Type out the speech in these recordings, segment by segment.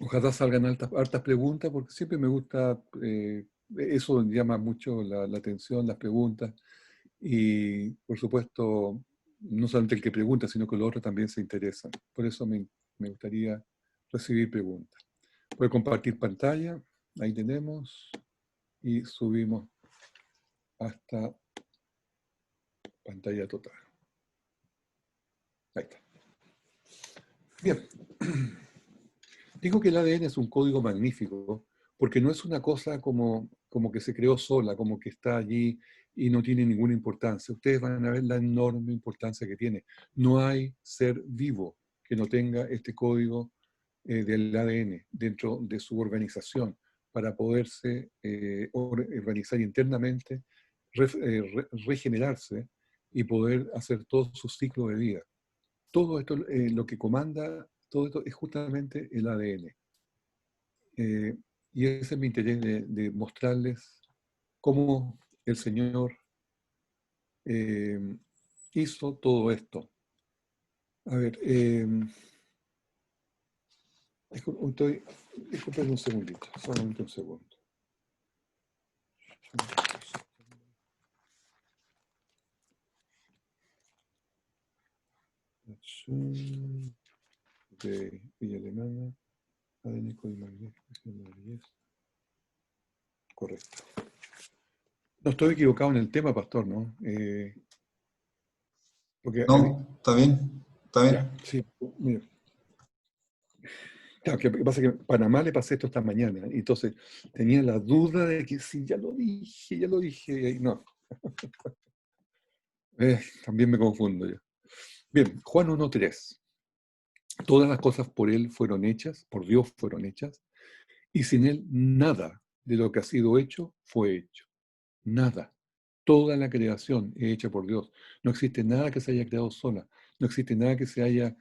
Ojalá salgan hartas preguntas, porque siempre me gusta, eso llama mucho la atención, las preguntas. Y, por supuesto, no solamente el que pregunta, sino que los otros también se interesan. Por eso me gustaría recibir preguntas. Voy a compartir pantalla, ahí tenemos, y subimos hasta pantalla total. Ahí está. Bien. Digo que el ADN es un código magnífico, porque no es una cosa como que se creó sola, como que está allí y no tiene ninguna importancia. Ustedes van a ver la enorme importancia que tiene. No hay ser vivo que no tenga este código del ADN dentro de su organización para poderse organizar internamente, regenerarse y poder hacer todo su ciclo de vida. Todo esto, lo que comanda, todo esto es justamente el ADN. Eh, y ese es mi interés de mostrarles cómo el Señor eh, hizo todo esto. A ver, disculpen un segundito, solamente un segundo. De Villa Alemana, ADN Código Magnífico, correcto. No estoy equivocado en el tema, pastor, ¿no? Porque No, está bien, está ya, bien. sí, mira. Claro, que pasa que Panamá le pasé esto esta mañana, y entonces tenía la duda de que si ya lo dije, y no, también me confundo yo. Bien, Juan 1:3. Todas las cosas por Él fueron hechas, por Dios fueron hechas, y sin Él nada de lo que ha sido hecho fue hecho. Nada. Toda la creación es hecha por Dios. No existe nada que se haya creado sola. No existe nada que se haya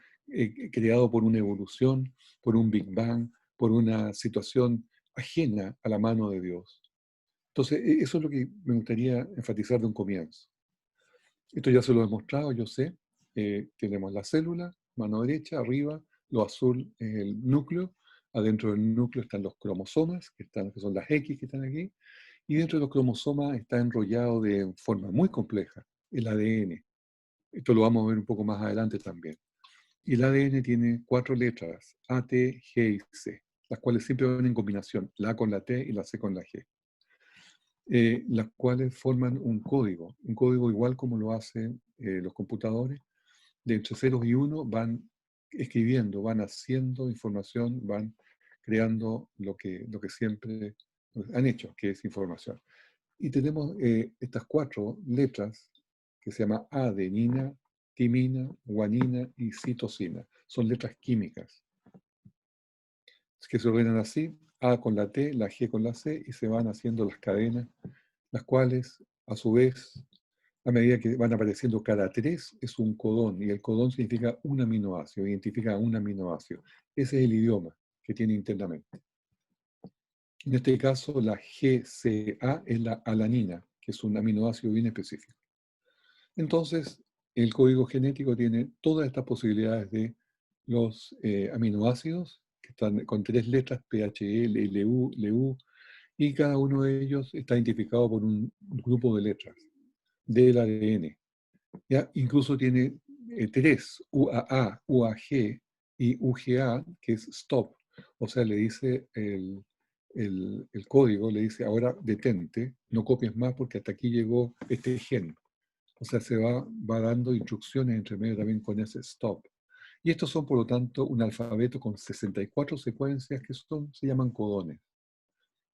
creado por una evolución, por un Big Bang, por una situación ajena a la mano de Dios. Entonces, eso es lo que me gustaría enfatizar de un comienzo. Esto ya se lo he mostrado, yo sé. Tenemos la célula, mano derecha, arriba, lo azul es el núcleo. Adentro del núcleo están los cromosomas, que son las X que están aquí. Y dentro de los cromosomas está enrollado de forma muy compleja el ADN. Esto lo vamos a ver un poco más adelante también. Y el ADN tiene 4 letras, A, T, G y C, las cuales siempre van en combinación, la A con la T y la C con la G, las cuales forman un código igual como lo hacen los computadores. De entre ceros y uno van escribiendo, van haciendo información, van creando lo que siempre han hecho, que es información. Y tenemos estas 4 letras que se llama adenina, timina, guanina y citosina. Son letras químicas que se ordenan así, A con la T, la G con la C, y se van haciendo las cadenas, las cuales, a su vez, a medida que van apareciendo cada 3, es un codón, y el codón significa un aminoácido, identifica un aminoácido. Ese es el idioma que tiene internamente. En este caso, la GCA es la alanina, que es un aminoácido bien específico. Entonces, el código genético tiene todas estas posibilidades de los aminoácidos, que están con 3 letras, PHE, LU, LU, y cada uno de ellos está identificado por un grupo de letras del ADN. ¿Ya? Incluso tiene 3, UAA, UAG y UGA, que es stop. O sea, le dice el código, le dice ahora detente, no copies más porque hasta aquí llegó este gen. O sea, va dando instrucciones entre medio también con ese stop. Y estos son, por lo tanto, un alfabeto con 64 secuencias que se llaman codones.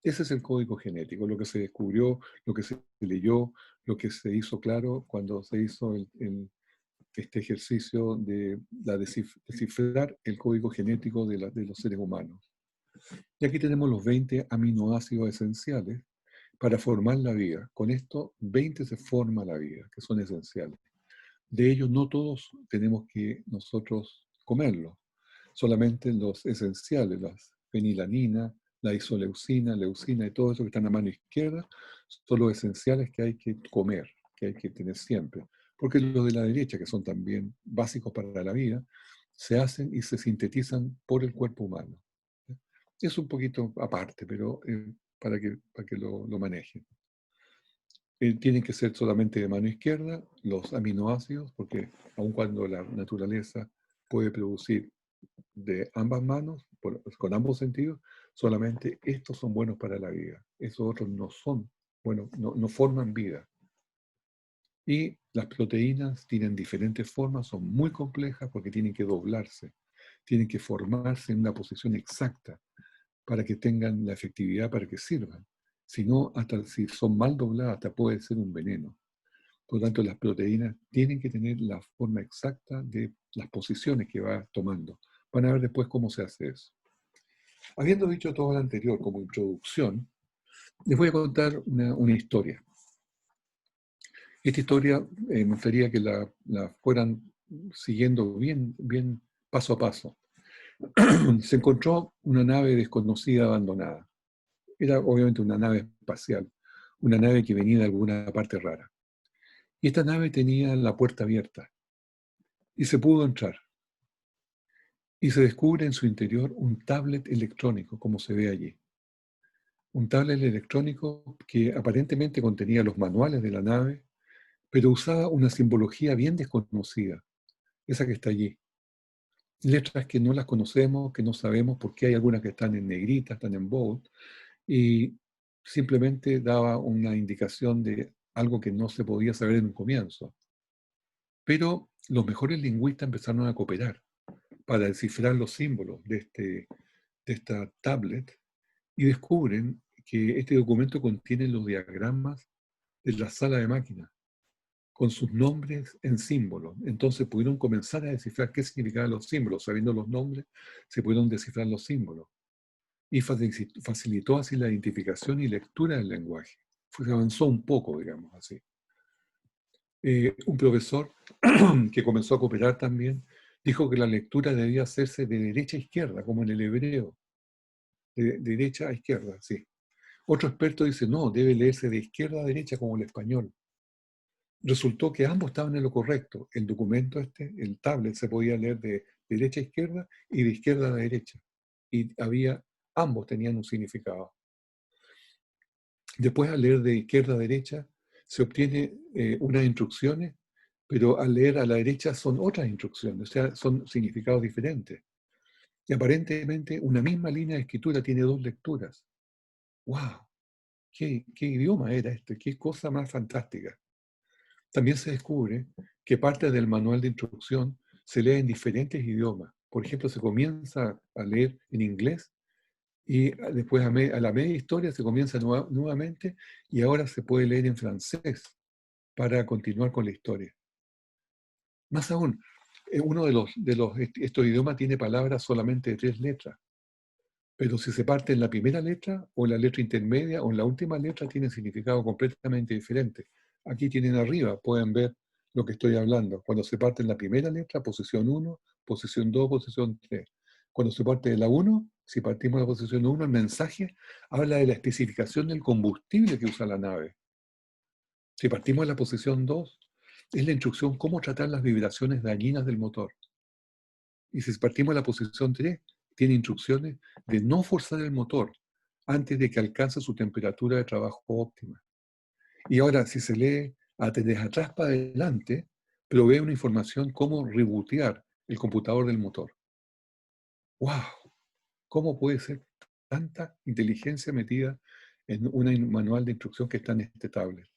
Ese es el código genético, lo que se descubrió, lo que se leyó, lo que se hizo claro cuando se hizo este ejercicio de descifrar el código genético de los seres humanos. Y aquí tenemos los 20 aminoácidos esenciales para formar la vida. Con esto, 20 se forma la vida, que son esenciales. De ellos no todos tenemos que nosotros comerlos, solamente los esenciales, las fenilanina, la isoleucina, leucina y todo eso que está en la mano izquierda, son los esenciales que hay que comer, que hay que tener siempre. Porque los de la derecha, que son también básicos para la vida, se hacen y se sintetizan por el cuerpo humano. Es un poquito aparte, pero para que lo manejen. Tienen que ser solamente de mano izquierda los aminoácidos, porque aun cuando la naturaleza puede producir de ambas manos, con ambos sentidos, solamente estos son buenos para la vida. Esos otros no son buenos, no forman vida. Y las proteínas tienen diferentes formas, son muy complejas porque tienen que doblarse, tienen que formarse en una posición exacta para que tengan la efectividad para que sirvan. Si no, hasta si son mal dobladas, hasta puede ser un veneno. Por lo tanto, las proteínas tienen que tener la forma exacta de las posiciones que va tomando. Van a ver después cómo se hace eso. Habiendo dicho todo lo anterior como introducción, les voy a contar una historia. Esta historia me gustaría que la fueran siguiendo bien, bien paso a paso. Se encontró una nave desconocida abandonada. Era obviamente una nave espacial, una nave que venía de alguna parte rara. Y esta nave tenía la puerta abierta y se pudo entrar. Y se descubre en su interior un tablet electrónico, como se ve allí. Un tablet electrónico que aparentemente contenía los manuales de la nave, pero usaba una simbología bien desconocida, esa que está allí. Letras que no las conocemos, que no sabemos por qué hay algunas que están en negrita, están en bold, y simplemente daba una indicación de algo que no se podía saber en un comienzo. Pero los mejores lingüistas empezaron a cooperar para descifrar los símbolos de esta tablet y descubren que este documento contiene los diagramas de la sala de máquinas con sus nombres en símbolos. Entonces pudieron comenzar a descifrar qué significaban los símbolos. Sabiendo los nombres, se pudieron descifrar los símbolos. Y facilitó así la identificación y lectura del lenguaje. Se avanzó un poco, digamos así. Un profesor que comenzó a cooperar también dijo que la lectura debía hacerse de derecha a izquierda, como en el hebreo. De derecha a izquierda, sí. Otro experto dice, no, debe leerse de izquierda a derecha como el español. Resultó que ambos estaban en lo correcto. El documento el tablet, se podía leer de derecha a izquierda y de izquierda a derecha. Y ambos tenían un significado. Después, al leer de izquierda a derecha, se obtiene unas instrucciones, pero al leer a la derecha son otras instrucciones, o sea, son significados diferentes. Y aparentemente una misma línea de escritura tiene dos lecturas. ¡Wow! ¿Qué idioma era este? ¿Qué cosa más fantástica? También se descubre que parte del manual de instrucción se lee en diferentes idiomas. Por ejemplo, se comienza a leer en inglés y después a la media historia se comienza nuevamente y ahora se puede leer en francés para continuar con la historia. Más aún, uno estos idiomas tiene palabras solamente de 3 letras, pero si se parte en la primera letra o en la letra intermedia o en la última letra tiene significado completamente diferente. Aquí tienen arriba, pueden ver lo que estoy hablando. Cuando se parte en la primera letra, posición 1, posición 2, posición 3. Cuando se parte de la 1, si partimos de la posición 1, el mensaje habla de la especificación del combustible que usa la nave. Si partimos de la posición 2, es la instrucción cómo tratar las vibraciones dañinas del motor. Y si partimos de la posición 3, tiene instrucciones de no forzar el motor antes de que alcance su temperatura de trabajo óptima. Y ahora, si se lee desde atrás para adelante, provee una información cómo rebootear el computador del motor. ¡Wow! ¿Cómo puede ser tanta inteligencia metida en un manual de instrucción que está en este tablet?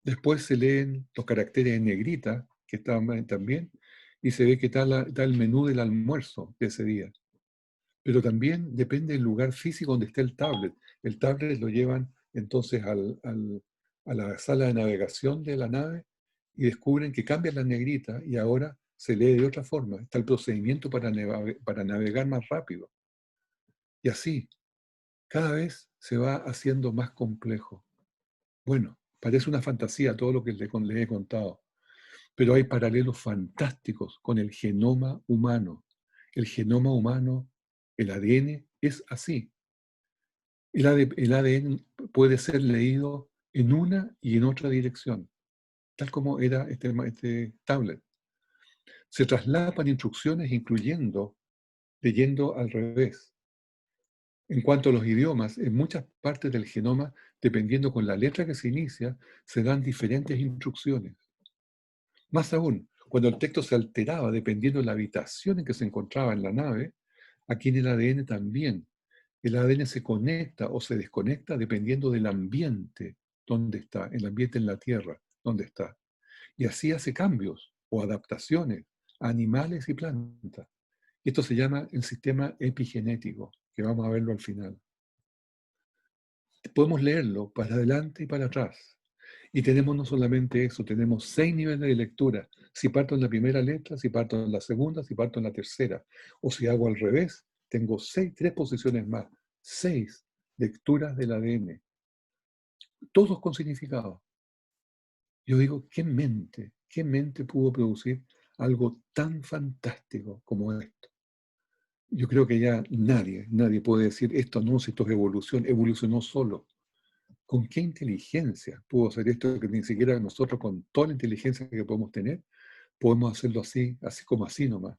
Después se leen los caracteres en negrita, que están también, y se ve que está el menú del almuerzo de ese día. Pero también depende del lugar físico donde esté el tablet. El tablet lo llevan entonces a la sala de navegación de la nave y descubren que cambian las negritas y ahora se lee de otra forma. Está el procedimiento para navegar más rápido. Y así, cada vez se va haciendo más complejo. Bueno, parece una fantasía todo lo que les he contado, pero hay paralelos fantásticos con el genoma humano. El genoma humano, el ADN, es así. El ADN puede ser leído en una y en otra dirección, tal como era este tablet. Se traslapan instrucciones incluyendo leyendo al revés. En cuanto a los idiomas, en muchas partes del genoma, dependiendo con la letra que se inicia, se dan diferentes instrucciones. Más aún, cuando el texto se alteraba dependiendo de la habitación en que se encontraba en la nave, aquí en el ADN también. El ADN se conecta o se desconecta dependiendo del ambiente donde está, el ambiente en la Tierra donde está. Y así hace cambios o adaptaciones a animales y plantas. Esto se llama el sistema epigenético, que vamos a verlo al final. Podemos leerlo para adelante y para atrás. Y tenemos no solamente eso, tenemos 6 niveles de lectura. Si parto en la primera letra, si parto en la segunda, si parto en la tercera. O si hago al revés, tengo 3 posiciones más. 6 lecturas del ADN. Todos con significado. Yo digo, qué mente pudo producir algo tan fantástico como esto? Yo creo que ya nadie puede decir esto no, si esto es evolución, evolucionó solo. ¿Con qué inteligencia pudo hacer esto que ni siquiera nosotros, con toda la inteligencia que podemos tener, podemos hacerlo así, así como así nomás?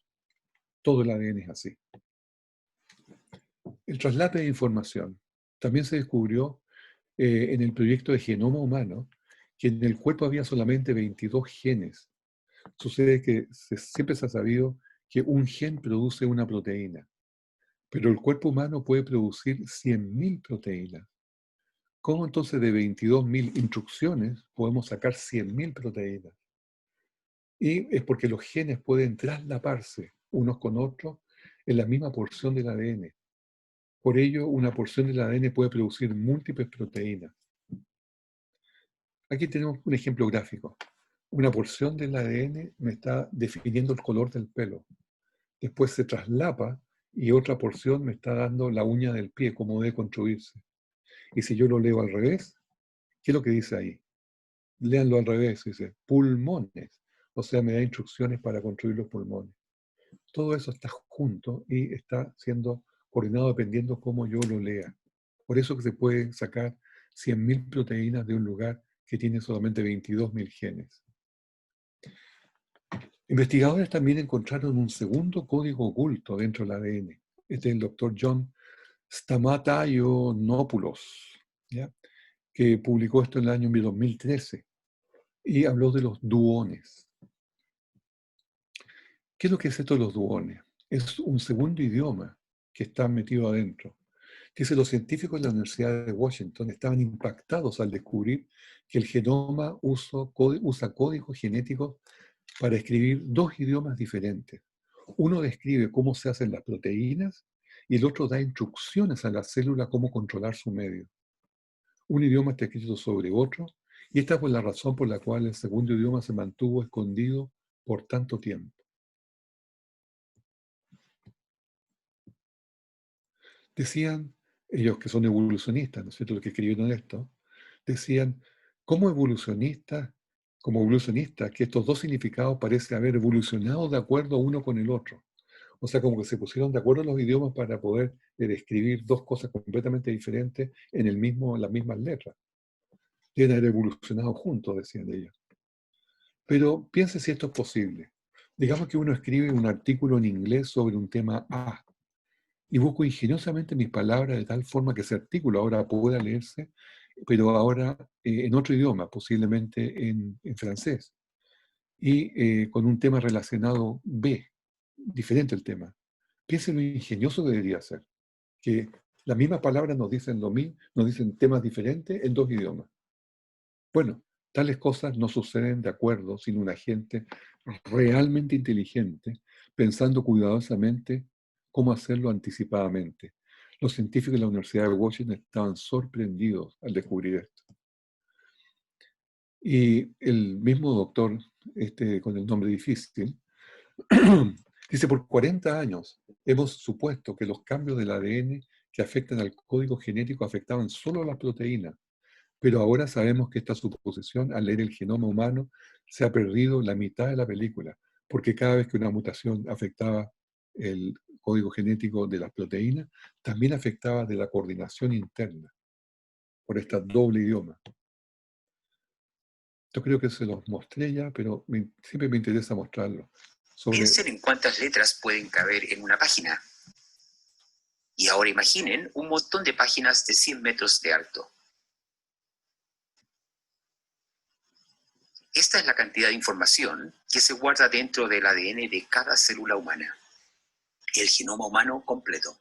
Todo el ADN es así. El traslape de información también se descubrió en el proyecto de genoma humano, que en el cuerpo había solamente 22 genes. Sucede que siempre se ha sabido que un gen produce una proteína, pero el cuerpo humano puede producir 100.000 proteínas. ¿Cómo entonces de 22.000 instrucciones podemos sacar 100.000 proteínas? Y es porque los genes pueden traslaparse unos con otros en la misma porción del ADN. Por ello, una porción del ADN puede producir múltiples proteínas. Aquí tenemos un ejemplo gráfico. Una porción del ADN me está definiendo el color del pelo. Después se traslapa y otra porción me está dando la uña del pie, cómo debe construirse. Y si yo lo leo al revés, ¿qué es lo que dice ahí? Léanlo al revés, dice pulmones. O sea, me da instrucciones para construir los pulmones. Todo eso está junto y está siendo coordinado dependiendo cómo yo lo lea. Por eso que se puede sacar 100.000 proteínas de un lugar que tiene solamente 22.000 genes. Investigadores también encontraron un segundo código oculto dentro del ADN. Este es el doctor John Stamatayonopoulos, ¿ya?, que publicó esto en el año 2013 y habló de los duones. ¿Qué es lo que es esto de los duones? Es un segundo idioma que está metido adentro. Dice, los científicos de la Universidad de Washington estaban impactados al descubrir que el genoma usa códigos genéticos para escribir 2 idiomas diferentes. Uno describe cómo se hacen las proteínas y el otro da instrucciones a la célula cómo controlar su medio. Un idioma está escrito sobre otro y esta fue la razón por la cual el segundo idioma se mantuvo escondido por tanto tiempo. Decían ellos, que son evolucionistas, ¿no es cierto?, los que escribieron esto, decían, como evolucionistas, que estos 2 significados parecen haber evolucionado de acuerdo uno con el otro. O sea, como que se pusieron de acuerdo los idiomas para poder describir 2 cosas completamente diferentes en las mismas letras. Deben haber evolucionado juntos, decían ellos. Pero piense si esto es posible. Digamos que uno escribe un artículo en inglés sobre un tema A, y busco ingeniosamente mis palabras de tal forma que ese artículo ahora pueda leerse, pero ahora en otro idioma, posiblemente en francés, y con un tema relacionado B, diferente el tema. Piensen lo ingenioso que debería ser, que las mismas palabras nos dicen lo mismo, nos dicen temas diferentes en 2 idiomas. Bueno, tales cosas no suceden de acuerdo sin un agente realmente inteligente, pensando cuidadosamente cómo hacerlo anticipadamente. Los científicos de la Universidad de Washington estaban sorprendidos al descubrir esto. Y el mismo doctor, con el nombre difícil, dice, por 40 años hemos supuesto que los cambios del ADN que afectan al código genético afectaban solo a las proteínas, pero ahora sabemos que esta suposición, al leer el genoma humano, se ha perdido la mitad de la película, porque cada vez que una mutación afectaba el código genético de las proteínas, también afectaba de la coordinación interna, por este doble idioma. Yo creo que se los mostré ya, pero siempre me interesa mostrarlo. Piensen en cuántas letras pueden caber en una página. Y ahora imaginen un montón de páginas de 100 metros de alto. Esta es la cantidad de información que se guarda dentro del ADN de cada célula humana. El genoma humano completo.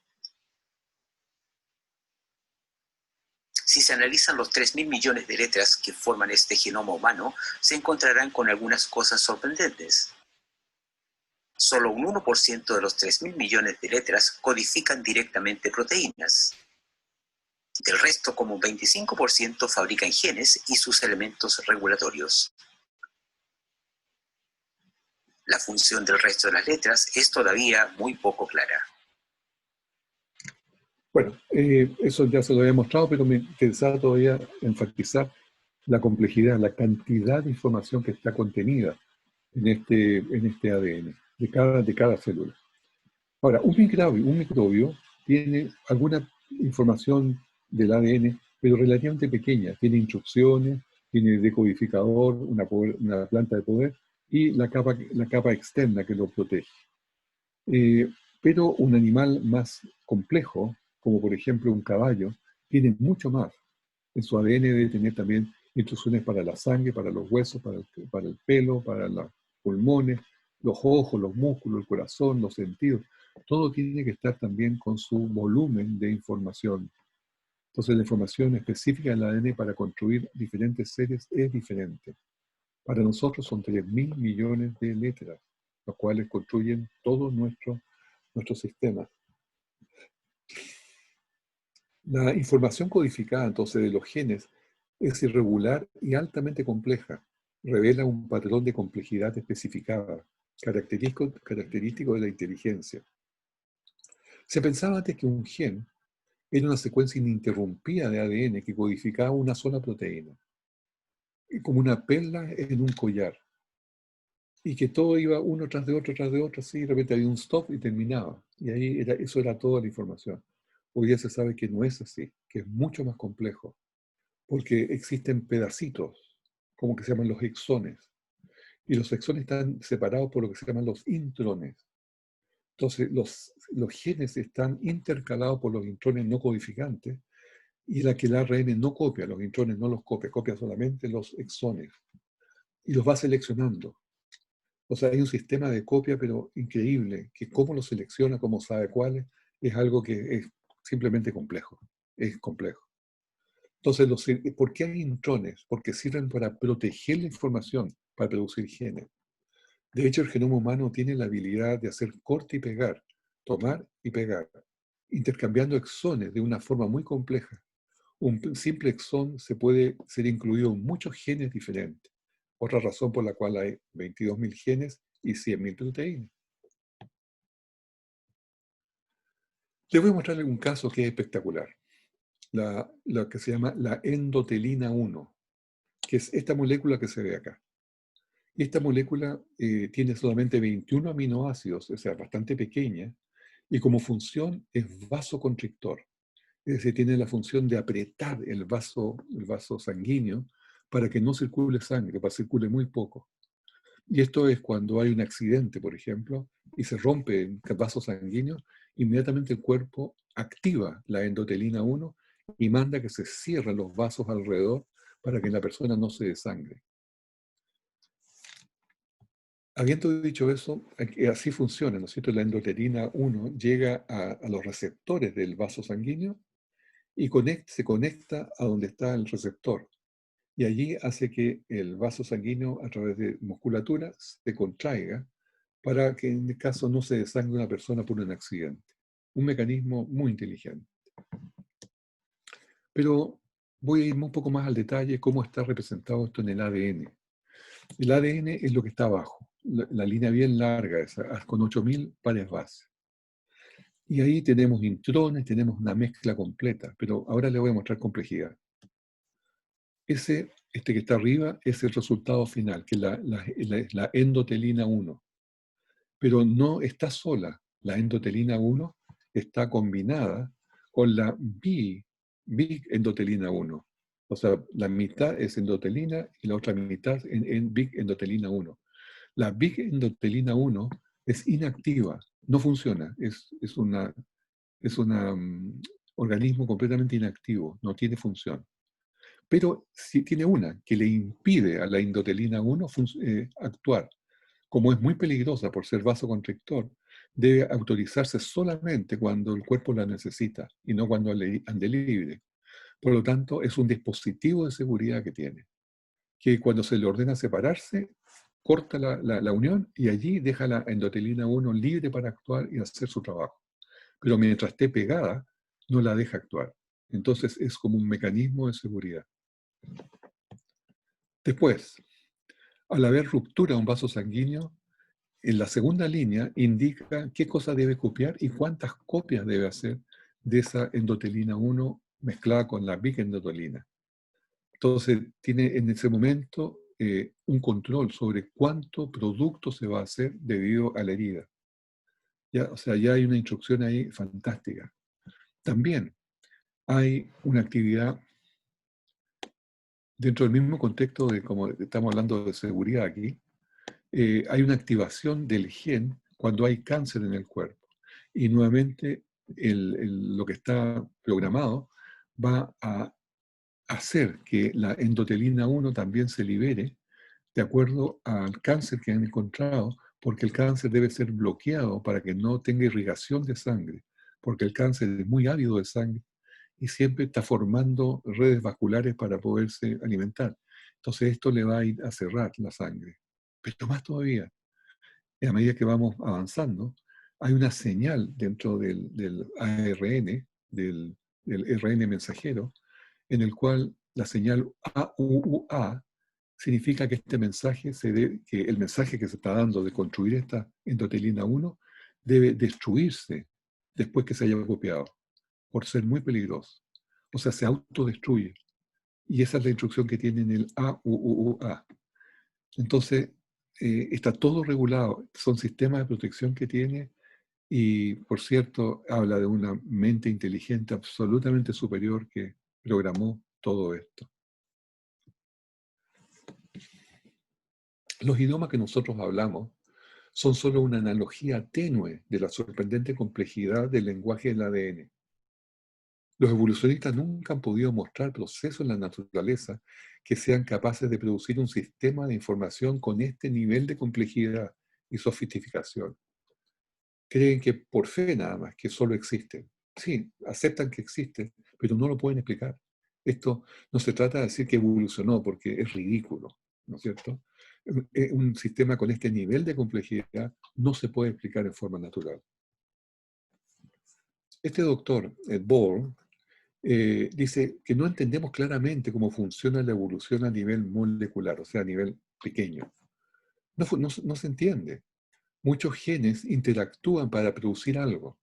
Si se analizan los 3.000 millones de letras que forman este genoma humano, se encontrarán con algunas cosas sorprendentes. Solo un 1% de los 3.000 millones de letras codifican directamente proteínas. Del resto, como un 25% fabrican genes y sus elementos regulatorios. La función del resto de las letras es todavía muy poco clara. Bueno, eso ya se lo había mostrado, pero me interesaba todavía enfatizar la complejidad, la cantidad de información que está contenida en este ADN de cada célula. Ahora, un microbio tiene alguna información del ADN, pero relativamente pequeña. Tiene instrucciones, tiene decodificador, una planta de poder y la capa externa que lo protege. Pero un animal más complejo, como por ejemplo un caballo, tiene mucho más. En su ADN debe tener también instrucciones para la sangre, para los huesos, para el pelo, para los pulmones, los ojos, los músculos, el corazón, los sentidos. Todo tiene que estar también con su volumen de información. Entonces la información específica del ADN para construir diferentes seres es diferente. Para nosotros son 3.000 millones de letras, los cuales construyen todo nuestro sistema. La información codificada entonces de los genes es irregular y altamente compleja. Revela un patrón de complejidad especificada, característico de la inteligencia. Se pensaba antes que un gen era una secuencia ininterrumpida de ADN que codificaba una sola proteína, como una perla en un collar, y que todo iba uno tras de otro, así, de repente había un stop y terminaba. Y ahí eso era toda la información. Hoy día se sabe que no es así, que es mucho más complejo, porque existen pedacitos, como que se llaman los exones, y los exones están separados por lo que se llaman los intrones. Entonces, los genes están intercalados por los intrones no codificantes, y la que el ARN no copia, los intrones no los copia, copia solamente los exones, y los va seleccionando. O sea, hay un sistema de copia, pero increíble, que cómo lo selecciona, cómo sabe cuáles, es algo que es simplemente complejo, es complejo. Entonces, ¿por qué hay intrones? Porque sirven para proteger la información, para producir genes. De hecho, el genoma humano tiene la habilidad de hacer corte y pegar, tomar y pegar, intercambiando exones de una forma muy compleja. Un simple exón se puede ser incluido en muchos genes diferentes. Otra razón por la cual hay 22.000 genes y 100.000 proteínas. Les voy a mostrarles un caso que es espectacular. Lo que se llama la endotelina 1, que es esta molécula que se ve acá. Y esta molécula tiene solamente 21 aminoácidos, o sea, bastante pequeña, y como función es vasoconstrictor. Es decir, tiene la función de apretar el vaso sanguíneo para que no circule sangre, para que circule muy poco. Y esto es cuando hay un accidente, por ejemplo, y se rompe el vaso sanguíneo, inmediatamente el cuerpo activa la endotelina 1 y manda que se cierren los vasos alrededor para que la persona no se desangre. Habiendo dicho eso, así funciona, ¿no es cierto? La endotelina 1 llega a los receptores del vaso sanguíneo y se conecta a donde está el receptor. Y allí hace que el vaso sanguíneo, a través de musculatura, se contraiga para que en el caso no se desangre una persona por un accidente. Un mecanismo muy inteligente. Pero voy a irme un poco más al detalle cómo está representado esto en el ADN. El ADN es lo que está abajo, la línea bien larga, esa, con 8.000 pares bases. Y ahí tenemos intrones, tenemos una mezcla completa, pero ahora les voy a mostrar complejidad. Este que está arriba es el resultado final, que es la endotelina 1. Pero no está sola. La endotelina 1 está combinada con la big endotelina 1. O sea, la mitad es endotelina y la otra mitad en big endotelina 1. La big endotelina 1 es inactiva, no funciona, es Es un organismo completamente inactivo, no tiene función. Pero sí tiene una que le impide a la endotelina 1 actuar. Como es muy peligrosa por ser vasoconstrictor, debe autorizarse solamente cuando el cuerpo la necesita y no cuando ande libre. Por lo tanto, es un dispositivo de seguridad que tiene, que cuando se le ordena separarse, corta la unión y allí deja la endotelina 1 libre para actuar y hacer su trabajo. Pero mientras esté pegada, no la deja actuar. Entonces es como un mecanismo de seguridad. Después, al haber ruptura de un vaso sanguíneo, en la segunda línea indica qué cosa debe copiar y cuántas copias debe hacer de esa endotelina 1 mezclada con la bigendotelina. Entonces, tiene en ese momento un control sobre cuánto producto se va a hacer debido a la herida. Ya, o sea, ya hay una instrucción ahí fantástica. También hay una actividad dentro del mismo contexto de como estamos hablando de seguridad aquí, hay una activación del gen cuando hay cáncer en el cuerpo. Y nuevamente lo que está programado va a hacer que la endotelina 1 también se libere de acuerdo al cáncer que han encontrado, porque el cáncer debe ser bloqueado para que no tenga irrigación de sangre, porque el cáncer es muy ávido de sangre y siempre está formando redes vasculares para poderse alimentar. Entonces esto le va a ir a cerrar la sangre. Pero más todavía, a medida que vamos avanzando, hay una señal dentro del ARN, del RN mensajero, en el cual la señal AUUA significa que este mensaje, que el mensaje que se está dando de construir esta endotelina 1 debe destruirse después que se haya copiado, por ser muy peligroso. O sea, se autodestruye. Y esa es la instrucción que tiene en el AUUA. Entonces, está todo regulado. Son sistemas de protección que tiene y, por cierto, habla de una mente inteligente absolutamente superior que programó todo esto. Los idiomas que nosotros hablamos son solo una analogía tenue de la sorprendente complejidad del lenguaje del ADN. Los evolucionistas nunca han podido mostrar procesos en la naturaleza que sean capaces de producir un sistema de información con este nivel de complejidad y sofisticación. Creen que por fe nada más, que solo existen. Sí, aceptan que existen, pero no lo pueden explicar. Esto no se trata de decir que evolucionó, porque es ridículo, ¿no es cierto? Un sistema con este nivel de complejidad no se puede explicar en forma natural. Este doctor, Ed Bohr, dice que no entendemos claramente cómo funciona la evolución a nivel molecular, o sea, a nivel pequeño. No se entiende. Muchos genes interactúan para producir algo.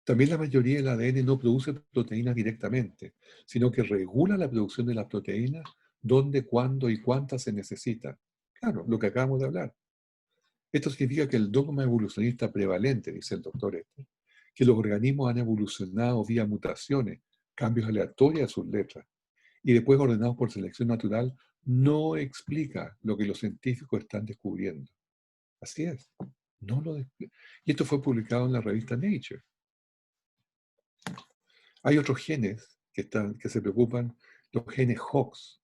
También la mayoría del ADN no produce proteínas directamente, sino que regula la producción de las proteínas, dónde, cuándo y cuántas se necesitan. Claro, lo que acabamos de hablar. Esto significa que el dogma evolucionista prevalente, dice el doctor este, que los organismos han evolucionado vía mutaciones, cambios aleatorios de sus letras, y después ordenados por selección natural, no explica lo que los científicos están descubriendo. Así es. Y esto fue publicado en la revista Nature. Hay otros genes que se preocupan, los genes Hox,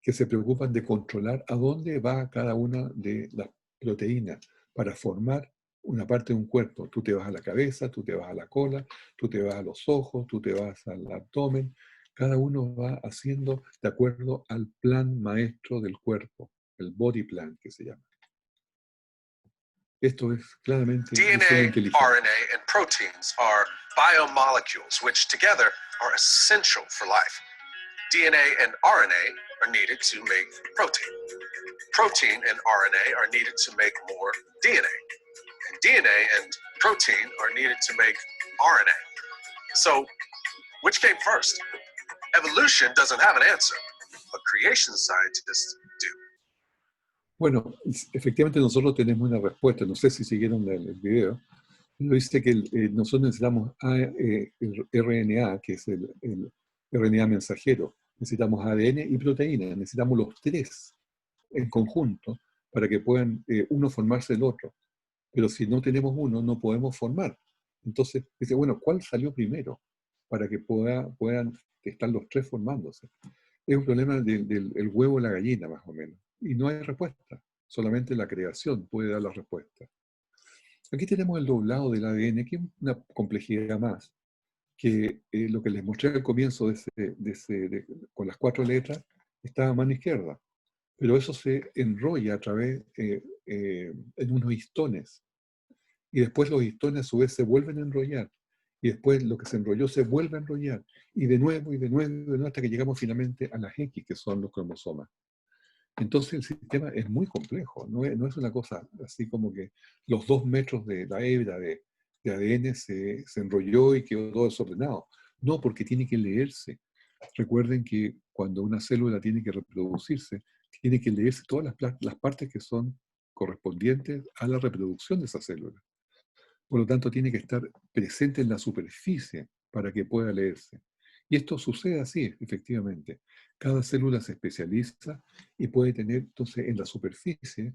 que se preocupan de controlar a dónde va cada una de las proteínas para formar una parte de un cuerpo. Tú te vas a la cabeza, tú te vas a la cola, tú te vas a los ojos, tú te vas al abdomen. Cada uno va haciendo de acuerdo al plan maestro del cuerpo, el body plan que se llama. Esto es claramente DNA, RNA, and proteins are biomolecules which together are essential for life. DNA and RNA are needed to make protein. Protein and RNA are needed to make more DNA. And DNA and protein are needed to make RNA. So, which came first? Evolution doesn't have an answer, but creation scientists do. Bueno, efectivamente nosotros tenemos una respuesta. No sé si siguieron el video. Pero dice que nosotros necesitamos el RNA, que es el RNA mensajero. Necesitamos ADN y proteína. Necesitamos los tres en conjunto para que puedan uno formarse el otro. Pero si no tenemos uno, no podemos formar. Entonces, dice, bueno, ¿cuál salió primero? Para que puedan estar los tres formándose. Es un problema del huevo y la gallina, más o menos. Y no hay respuesta. Solamente la creación puede dar la respuesta. Aquí tenemos el doblado del ADN, que es una complejidad más, que lo que les mostré al comienzo con las 4 letras, está a mano izquierda. Pero eso se enrolla a través, en unos histones. Y después los histones a su vez se vuelven a enrollar. Y después lo que se enrolló se vuelve a enrollar. Y de nuevo, y de nuevo, y de nuevo, hasta que llegamos finalmente a las X, que son los cromosomas. Entonces el sistema es muy complejo. No es una cosa así como que los 2 metros de la hebra de ADN se enrolló y quedó todo desordenado. No, porque tiene que leerse. Recuerden que cuando una célula tiene que reproducirse, tiene que leerse todas las partes que son correspondientes a la reproducción de esa célula. Por lo tanto, tiene que estar presente en la superficie para que pueda leerse. Y esto sucede así, efectivamente. Cada célula se especializa y puede tener entonces en la superficie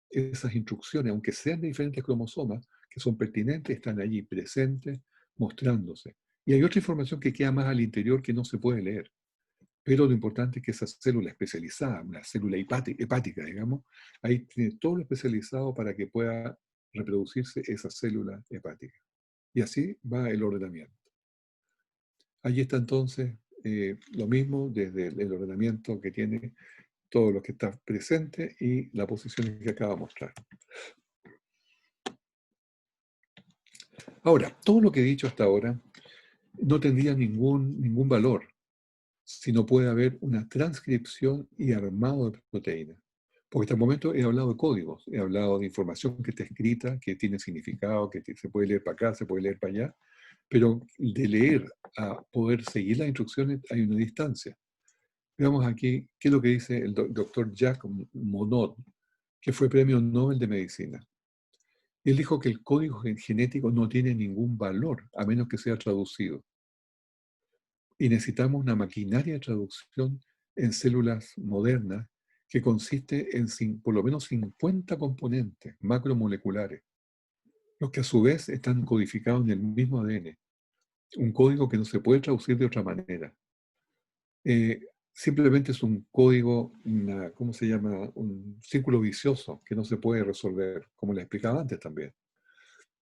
esas instrucciones, aunque sean de diferentes cromosomas, que son pertinentes, están allí presentes, mostrándose. Y hay otra información que queda más al interior que no se puede leer. Pero lo importante es que esa célula especializada, una célula hepática, digamos, ahí tiene todo lo especializado para que pueda reproducirse esa célula hepática. Y así va el ordenamiento. Allí está entonces lo mismo desde el ordenamiento que tiene todo lo que está presente y la posición que acaba de mostrar. Ahora, todo lo que he dicho hasta ahora no tendría ningún valor si no puede haber una transcripción y armado de proteínas. Porque hasta el momento he hablado de códigos, he hablado de información que está escrita, que tiene significado, que se puede leer para acá, se puede leer para allá, pero de leer a poder seguir las instrucciones hay una distancia. Veamos aquí qué es lo que dice el doctor Jacques Monod, que fue premio Nobel de Medicina. Él dijo que el código genético no tiene ningún valor a menos que sea traducido. Y necesitamos una maquinaria de traducción en células modernas que consiste en por lo menos 50 componentes macromoleculares, los que a su vez están codificados en el mismo ADN, un código que no se puede traducir de otra manera. Simplemente es un código, ¿cómo se llama? Un círculo vicioso que no se puede resolver, como les explicaba antes también.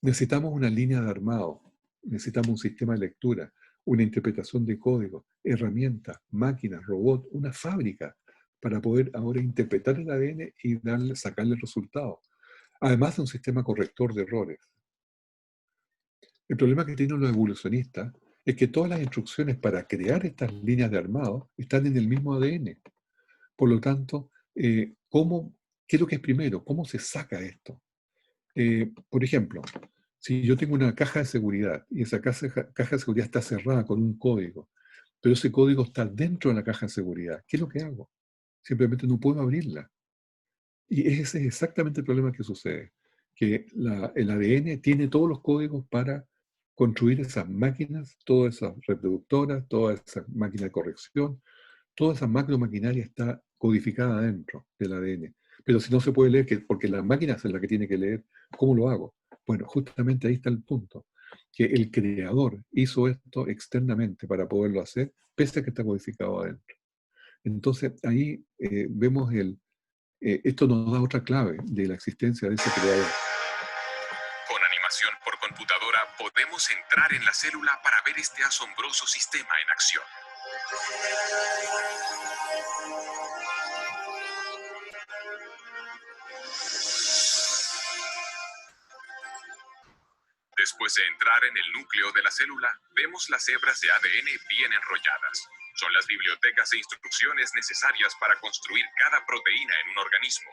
Necesitamos una línea de armado, necesitamos un sistema de lectura, una interpretación de código, herramientas, máquinas, robots, una fábrica para poder ahora interpretar el ADN y sacarle el resultado. Además de un sistema corrector de errores. El problema que tienen los evolucionistas es que todas las instrucciones para crear estas líneas de armado están en el mismo ADN. Por lo tanto, ¿qué es lo que es primero? ¿Cómo se saca esto? Por ejemplo, si yo tengo una caja de seguridad y esa caja de seguridad está cerrada con un código, pero ese código está dentro de la caja de seguridad, ¿qué es lo que hago? Simplemente no puedo abrirla. Y ese es exactamente el problema que sucede, que el ADN tiene todos los códigos para construir esas máquinas, todas esas reproductoras, toda esa máquina de corrección, toda esa macromaquinaria está codificada dentro del ADN. Pero si no se puede leer, porque la máquina es la que tiene que leer, ¿cómo lo hago? Bueno, justamente ahí está el punto, que el creador hizo esto externamente para poderlo hacer, pese a que está codificado adentro. Entonces ahí vemos esto nos da otra clave de la existencia de ese creador. Con animación por computadora podemos entrar en la célula para ver este asombroso sistema en acción. Después de entrar en el núcleo de la célula, vemos las hebras de ADN bien enrolladas. Son las bibliotecas de instrucciones necesarias para construir cada proteína en un organismo.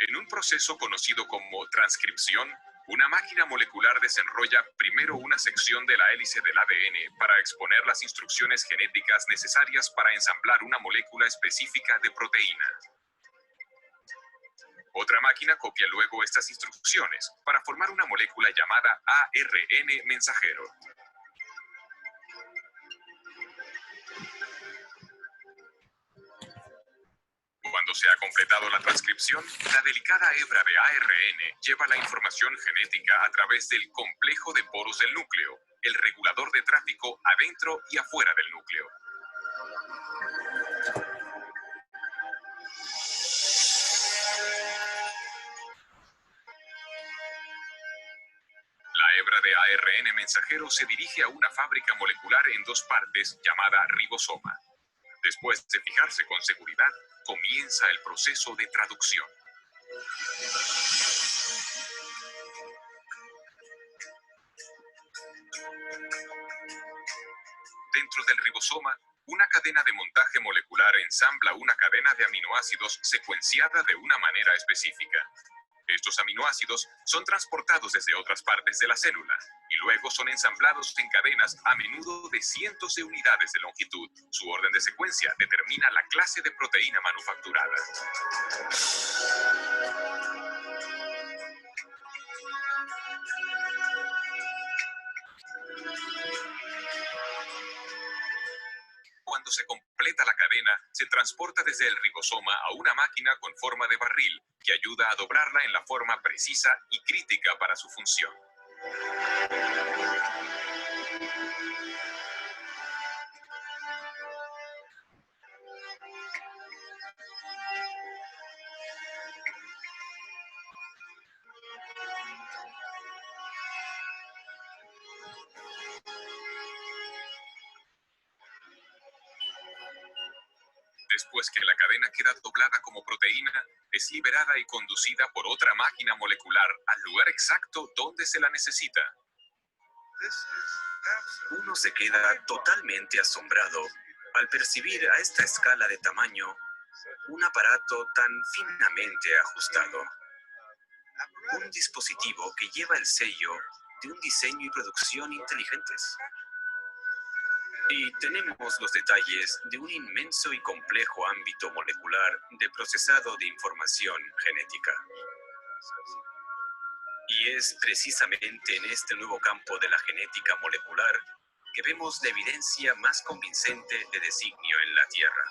En un proceso conocido como transcripción, una máquina molecular desenrolla primero una sección de la hélice del ADN para exponer las instrucciones genéticas necesarias para ensamblar una molécula específica de proteína. Otra máquina copia luego estas instrucciones para formar una molécula llamada ARN mensajero. Cuando se ha completado la transcripción, la delicada hebra de ARN lleva la información genética a través del complejo de poros del núcleo, el regulador de tráfico adentro y afuera del núcleo. La hebra de ARN mensajero se dirige a una fábrica molecular en dos partes llamada ribosoma. Después de fijarse con seguridad, comienza el proceso de traducción. Dentro del ribosoma, una cadena de montaje molecular ensambla una cadena de aminoácidos secuenciada de una manera específica. Estos aminoácidos son transportados desde otras partes de la célula y luego son ensamblados en cadenas a menudo de cientos de unidades de longitud. Su orden de secuencia determina la clase de proteína manufacturada. Cuando se completa la cadena, se transporta desde el ribosoma a una máquina con forma de barril que ayuda a doblarla en la forma precisa y crítica para su función. Después que la cadena queda doblada como proteína, es liberada y conducida por otra máquina molecular al lugar exacto donde se la necesita. Uno se queda totalmente asombrado al percibir a esta escala de tamaño un aparato tan finamente ajustado. Un dispositivo que lleva el sello de un diseño y producción inteligentes. Y tenemos los detalles de un inmenso y complejo ámbito molecular de procesado de información genética. Y es precisamente en este nuevo campo de la genética molecular que vemos la evidencia más convincente de designio en la Tierra.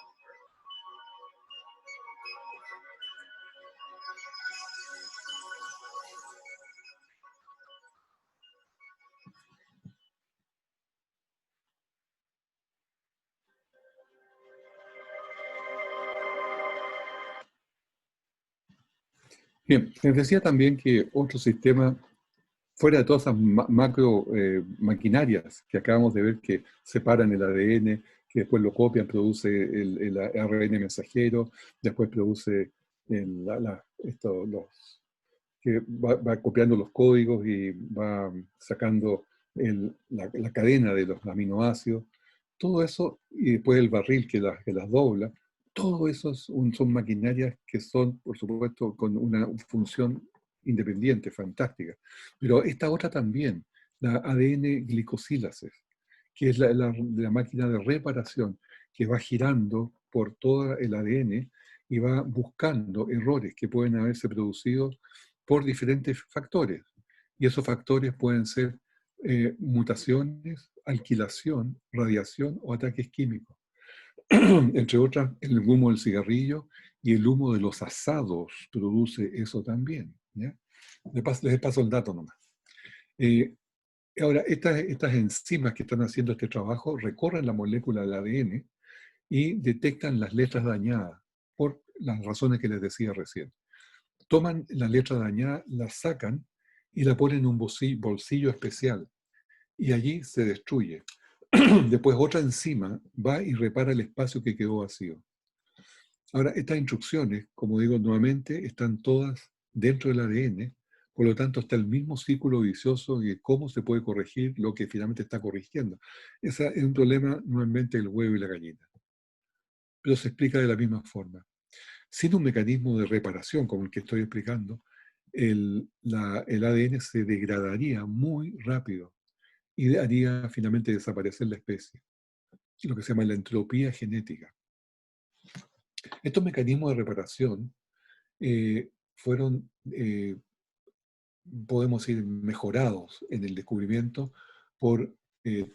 Bien, les decía también que otro sistema, fuera de todas esas macro maquinarias que acabamos de ver que separan el ADN, que después lo copian, produce el ARN mensajero, después produce que va copiando los códigos y va sacando la cadena de los aminoácidos, todo eso, y después el barril que las dobla, todo eso son maquinarias que son, por supuesto, con una función independiente, fantástica. Pero esta otra también, la ADN glicosílases, que es la máquina de reparación, que va girando por todo el ADN y va buscando errores que pueden haberse producido por diferentes factores. Y esos factores pueden ser mutaciones, alquilación, radiación o ataques químicos. Entre otras, el humo del cigarrillo y el humo de los asados produce eso también. ¿Ya? Les paso el dato nomás. Ahora, estas enzimas que están haciendo este trabajo recorren la molécula del ADN y detectan las letras dañadas por las razones que les decía recién. Toman la letra dañada, la sacan y la ponen en un bolsillo especial y allí se destruye. Después otra enzima va y repara el espacio que quedó vacío. Ahora, estas instrucciones, como digo nuevamente, están todas dentro del ADN, por lo tanto está el mismo círculo vicioso de cómo se puede corregir lo que finalmente está corrigiendo. Ese es un problema nuevamente del huevo y la gallina. Pero se explica de la misma forma. Sin un mecanismo de reparación como el que estoy explicando, el ADN se degradaría muy rápido y haría finalmente desaparecer la especie, lo que se llama la entropía genética. Estos mecanismos de reparación fueron, podemos decir, mejorados en el descubrimiento por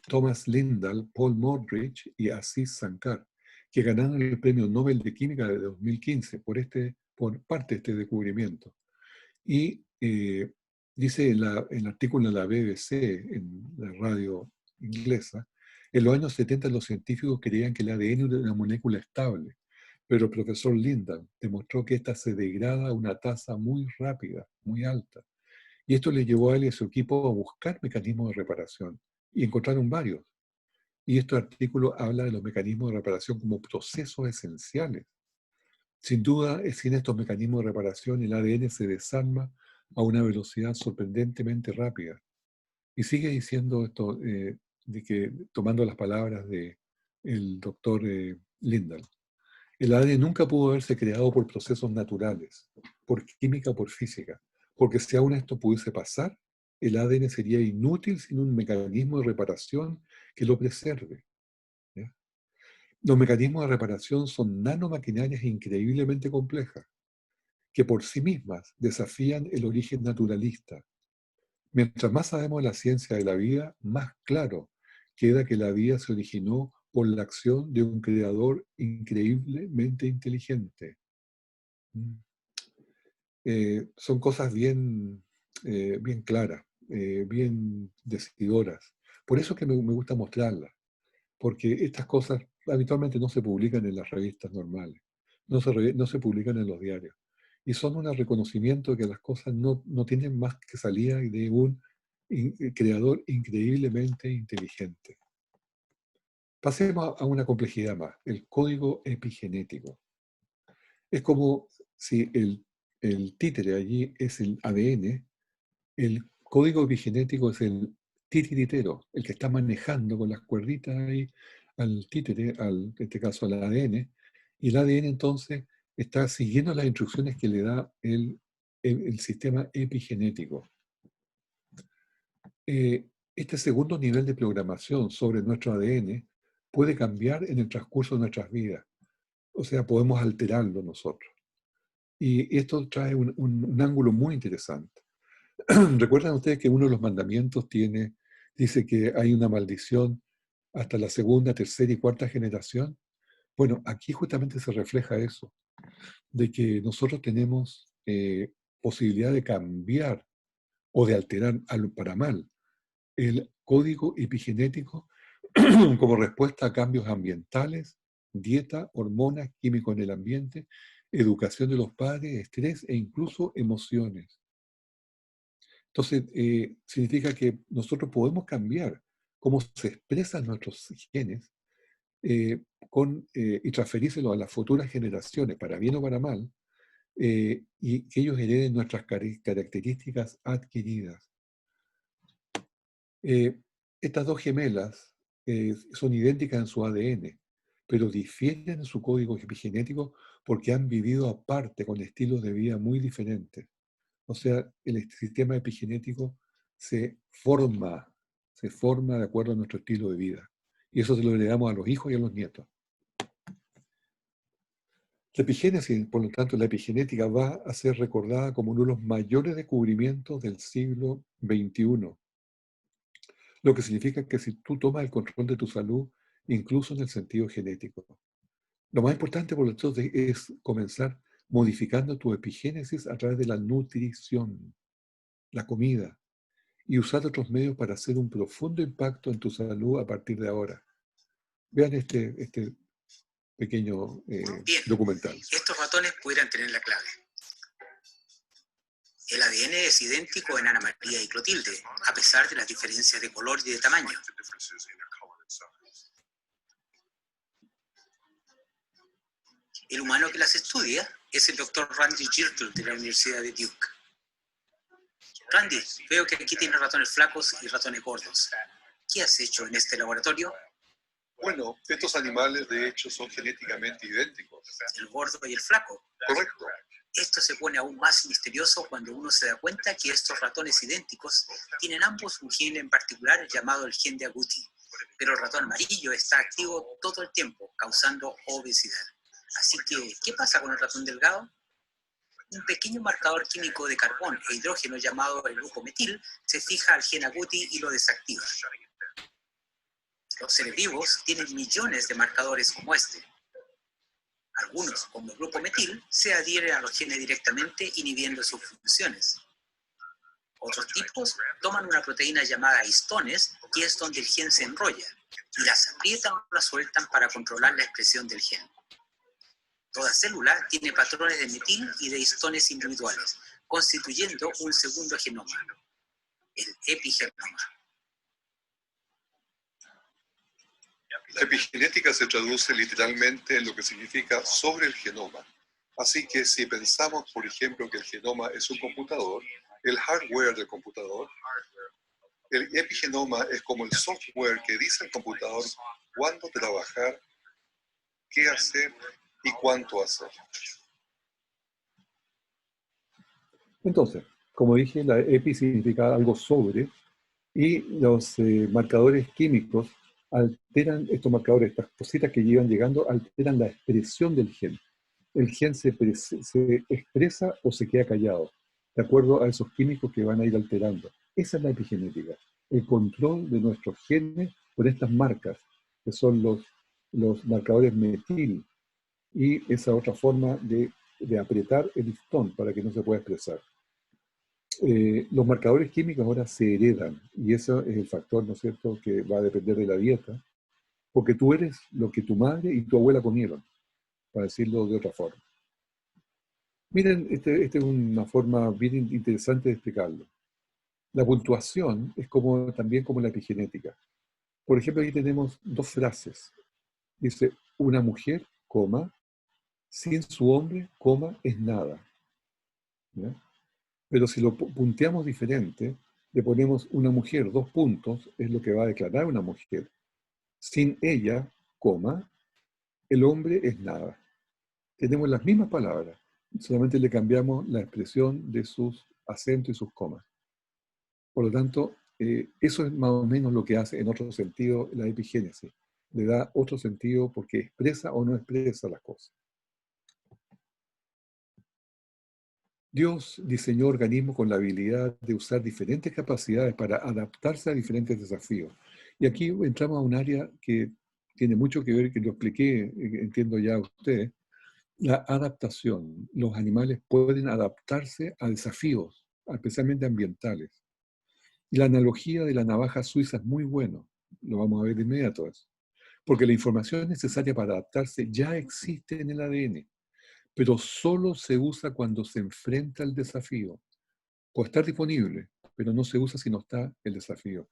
Thomas Lindahl, Paul Modrich y Aziz Shankar, que ganaron el Premio Nobel de Química de 2015 por parte de este descubrimiento. Y dice en el artículo de la BBC, en la radio inglesa, en los años 70 los científicos creían que el ADN era una molécula estable, pero el profesor Lindahl demostró que ésta se degrada a una tasa muy rápida, muy alta. Y esto le llevó a él y a su equipo a buscar mecanismos de reparación, y encontraron varios. Y este artículo habla de los mecanismos de reparación como procesos esenciales. Sin duda, sin estos mecanismos de reparación, el ADN se desarma a una velocidad sorprendentemente rápida. Y sigue diciendo esto, de que, tomando las palabras del doctor Lindahl, el ADN nunca pudo haberse creado por procesos naturales, por química o por física, porque si aún esto pudiese pasar, el ADN sería inútil sin un mecanismo de reparación que lo preserve. ¿Ya? Los mecanismos de reparación son nanomaquinarias increíblemente complejas, que por sí mismas desafían el origen naturalista. Mientras más sabemos de la ciencia de la vida, más claro queda que la vida se originó por la acción de un creador increíblemente inteligente. Son cosas bien claras, bien decidoras. Por eso que me gusta mostrarlas, porque estas cosas habitualmente no se publican en las revistas normales, no se publican en los diarios. Y son un reconocimiento de que las cosas no tienen más que salida de un creador increíblemente inteligente. Pasemos a una complejidad más, el código epigenético. Es como si el títere allí es el ADN, el código epigenético es el titiritero, el que está manejando con las cuerditas ahí al títere, en este caso al ADN, y el ADN entonces está siguiendo las instrucciones que le da el sistema epigenético. Este segundo nivel de programación sobre nuestro ADN puede cambiar en el transcurso de nuestras vidas. O sea, podemos alterarlo nosotros. Y esto trae un ángulo muy interesante. ¿Recuerdan ustedes que uno de los mandamientos dice que hay una maldición hasta la segunda, tercera y cuarta generación? Bueno, aquí justamente se refleja eso, de que nosotros tenemos posibilidad de cambiar o de alterar para mal el código epigenético como respuesta a cambios ambientales, dieta, hormonas, químicos en el ambiente, educación de los padres, estrés e incluso emociones. Entonces, significa que nosotros podemos cambiar cómo se expresan nuestros genes y transferírselo a las futuras generaciones, para bien o para mal, y que ellos hereden nuestras características adquiridas. Estas dos gemelas son idénticas en su ADN, pero difieren en su código epigenético porque han vivido aparte con estilos de vida muy diferentes. O sea, el sistema epigenético se forma de acuerdo a nuestro estilo de vida. Y eso se lo heredamos a los hijos y a los nietos. La epigénesis, por lo tanto, la epigenética va a ser recordada como uno de los mayores descubrimientos del siglo XXI. Lo que significa que si tú tomas el control de tu salud, incluso en el sentido genético. Lo más importante, por lo tanto, es comenzar modificando tu epigénesis a través de la nutrición, la comida, y usar otros medios para hacer un profundo impacto en tu salud a partir de ahora. Vean este pequeño documental. Estos ratones pudieran tener la clave. El ADN es idéntico en Ana María y Clotilde, a pesar de las diferencias de color y de tamaño. El humano que las estudia es el Dr. Randy Girtle de la Universidad de Duke. Randy, veo que aquí tienes ratones flacos y ratones gordos. ¿Qué has hecho en este laboratorio? Bueno, estos animales de hecho son genéticamente idénticos. El gordo y el flaco. Correcto. Esto se pone aún más misterioso cuando uno se da cuenta que estos ratones idénticos tienen ambos un gen en particular llamado el gen de Agouti, pero el ratón amarillo está activo todo el tiempo, causando obesidad. Así que, ¿qué pasa con el ratón delgado? Un pequeño marcador químico de carbón e hidrógeno llamado el grupo metil se fija al gen Agouti y lo desactiva. Los seres vivos tienen millones de marcadores como este. Algunos, como el grupo metil, se adhieren a los genes directamente inhibiendo sus funciones. Otros tipos toman una proteína llamada histones, que es donde el gen se enrolla, y las aprietan o las sueltan para controlar la expresión del gen. Toda célula tiene patrones de metil y de histones individuales, constituyendo un segundo genoma, el epigenoma. La epigenética se traduce literalmente en lo que significa sobre el genoma. Así que si pensamos, por ejemplo, que el genoma es un computador, el hardware del computador, el epigenoma es como el software que dice al computador cuándo trabajar, qué hacer y cuánto hacer. Entonces, como dije, la epi significa algo sobre, y los marcadores químicos alteran, estos marcadores, estas cositas que llevan llegando, alteran la expresión del gen. El gen se expresa o se queda callado, de acuerdo a esos químicos que van a ir alterando. Esa es la epigenética, el control de nuestros genes por estas marcas, que son los marcadores metil, y esa otra forma de apretar el histón para que no se pueda expresar. Los marcadores químicos ahora se heredan, y eso es el factor, ¿no es cierto?, que va a depender de la dieta, porque tú eres lo que tu madre y tu abuela comieron, para decirlo de otra forma. Miren, esta es una forma bien interesante de explicarlo. La puntuación es también como la epigenética. Por ejemplo, aquí tenemos dos frases. Dice, una mujer, coma, sin su hombre, coma, es nada. ¿Ya? Pero si lo punteamos diferente, le ponemos una mujer, 2 puntos, es lo que va a declarar una mujer. Sin ella, coma, el hombre es nada. Tenemos las mismas palabras, solamente le cambiamos la expresión de sus acentos y sus comas. Por lo tanto, eso es más o menos lo que hace en otro sentido la epigénesis. Le da otro sentido porque expresa o no expresa las cosas. Dios diseñó organismos con la habilidad de usar diferentes capacidades para adaptarse a diferentes desafíos. Y aquí entramos a un área que tiene mucho que ver, que lo expliqué, entiendo ya a ustedes, la adaptación. Los animales pueden adaptarse a desafíos, especialmente ambientales. Y la analogía de la navaja suiza es muy buena, lo vamos a ver de inmediato eso, porque la información necesaria para adaptarse ya existe en el ADN, pero solo se usa cuando se enfrenta al desafío. Puede estar disponible, pero no se usa si no está el desafío.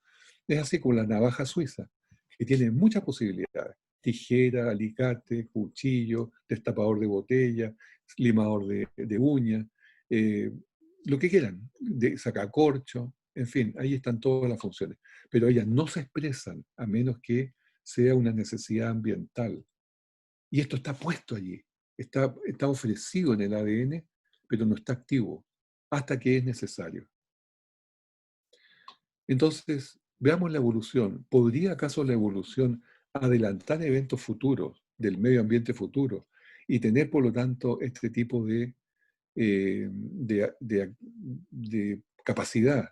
Es así como la navaja suiza, que tiene muchas posibilidades. Tijera, alicate, cuchillo, destapador de botella, limador de uñas, lo que quieran, de sacacorcho, en fin, ahí están todas las funciones. Pero ellas no se expresan a menos que sea una necesidad ambiental. Y esto está puesto allí, está ofrecido en el ADN, pero no está activo hasta que es necesario. Entonces, veamos la evolución. ¿Podría acaso la evolución adelantar eventos futuros del medio ambiente futuro y tener, por lo tanto, este tipo de capacidad?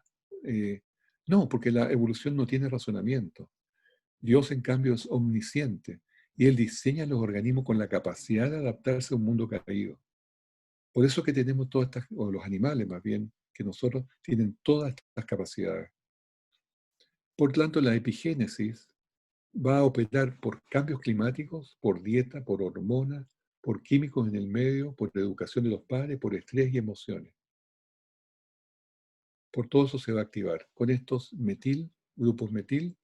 No, porque la evolución no tiene razonamiento. Dios, en cambio, es omnisciente y Él diseña los organismos con la capacidad de adaptarse a un mundo caído. Por eso que tenemos todas estas, o los animales más bien, que nosotros tienen todas estas capacidades. Por tanto, la epigénesis va a operar por cambios climáticos, por dieta, por hormonas, por químicos en el medio, por educación de los padres, por estrés y emociones. Por todo eso se va a activar con estos grupos metil,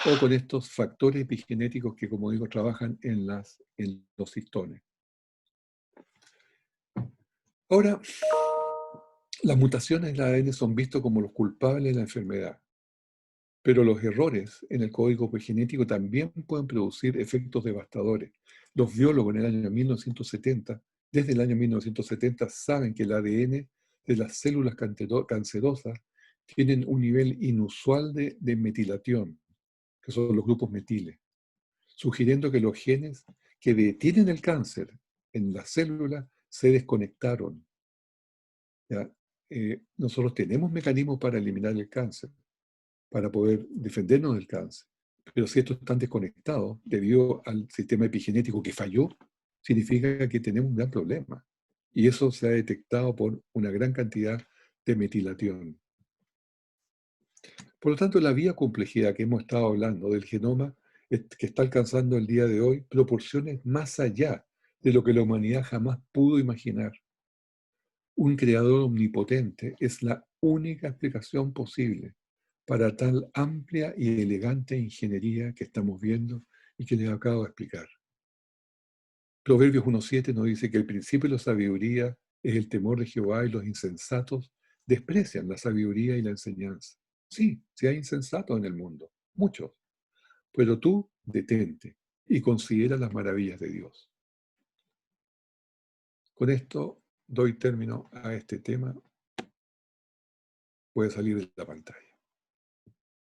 o con estos factores epigenéticos que, como digo, trabajan en los histones. Ahora, las mutaciones en el ADN son vistos como los culpables de la enfermedad, pero los errores en el código epigenético también pueden producir efectos devastadores. Los biólogos en el año 1970, desde el año 1970, saben que el ADN de las células cancerosas tienen un nivel inusual de metilación, que son los grupos metiles, sugiriendo que los genes que detienen el cáncer en las células se desconectaron. ¿Ya? Nosotros tenemos mecanismos para eliminar el cáncer, para poder defendernos del cáncer, pero si estos están desconectados debido al sistema epigenético que falló, significa que tenemos un gran problema. Y eso se ha detectado por una gran cantidad de metilatión. Por lo tanto, la vía complejidad que hemos estado hablando del genoma, que está alcanzando el día de hoy, proporciones más allá de lo que la humanidad jamás pudo imaginar. Un creador omnipotente es la única explicación posible para tal amplia y elegante ingeniería que estamos viendo y que les acabo de explicar. Proverbios 1.7 nos dice que el principio de la sabiduría es el temor de Jehová y los insensatos desprecian la sabiduría y la enseñanza. Sí, sí hay insensatos en el mundo, muchos, pero tú detente y considera las maravillas de Dios. Con esto doy término a este tema. Puede salir de la pantalla.